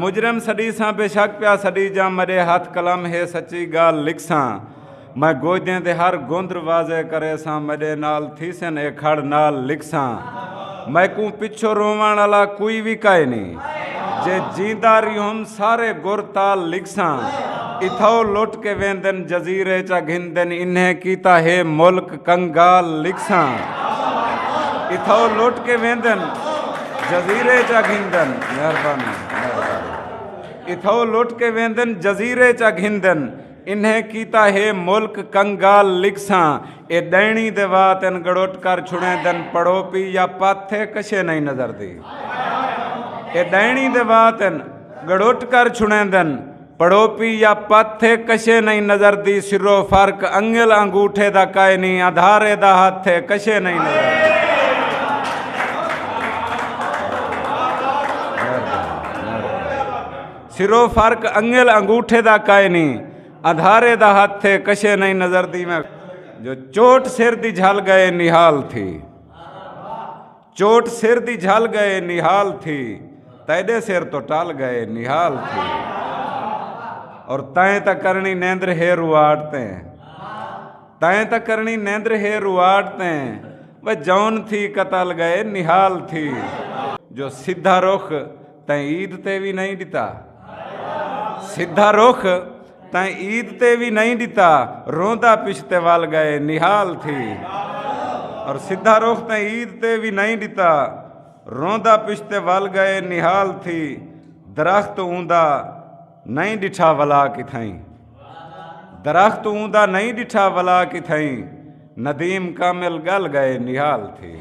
मुजरम सड़ी सां बेशक पिया सड़ी जा मरे हाथ कलम है सच्ची गाल लिखसां मैं गोदे ते हर गोंद्र वाजे करे सां मरे नाल थी सन ए खड़ नाल लिखसां मैं को पिछो रोवण वाला कोई भी काए नहीं जे जींदा रियुम सारे गुरताल लिखसां इथो लुट के वेंदन जजीरे चा घिंदन इन्हें कीता है मुल्क कंगाल लिखसां इथो लुट के वेंदन जजीरे चा घिंदन मेहरबानी इथो लुट के वेंदन जजीरे चा घिंदन इन्हें कीता है मुल्क कंगाल लिखसां ए दैणी दे वातन गड़ोट कर छुड़ेंदन पड़ोपी या पाथे कशे नहीं नजर दी ए दैणी दे वातन गड़ोट कर छुड़ेंदन पड़ोपी या पाथे कशे नहीं नजर दी सिरो फर्क अंगल अंगूठे दा काए नहीं आधारे दा हाथे कशे नहीं नजर सिरो फर्क अंगल अंगूठे दा काए नहीं आधारे दा हाथे कशे नहीं नजर दी मैं जो चोट सिर दी झल गए निहाल थी चोट सिर दी झल गए निहाल थी तैदे सिर तो टाल गए निहाल थी और तय तक करनी नेंद्र है रुआटते तय तक करनी नेंद्र है रुआटते वह जौन थी कतल गए निहाल थी जो सीधा रुख तय ईद ते भी नहीं दिता सीधा रुख तय ईद ते भी नहीं दिता रोंदा पिछते वाल गए निहाल थी और सीधा रुख तय ईद ते भी नहीं दिता रोंदा पिछते वाल गए निहाल थी दरख्त ऊंदा नहीं डिठा वला की थई दरख्त ऊंदा नहीं डिठा वला की थई नदीम कामिल गल गए निहाल थी।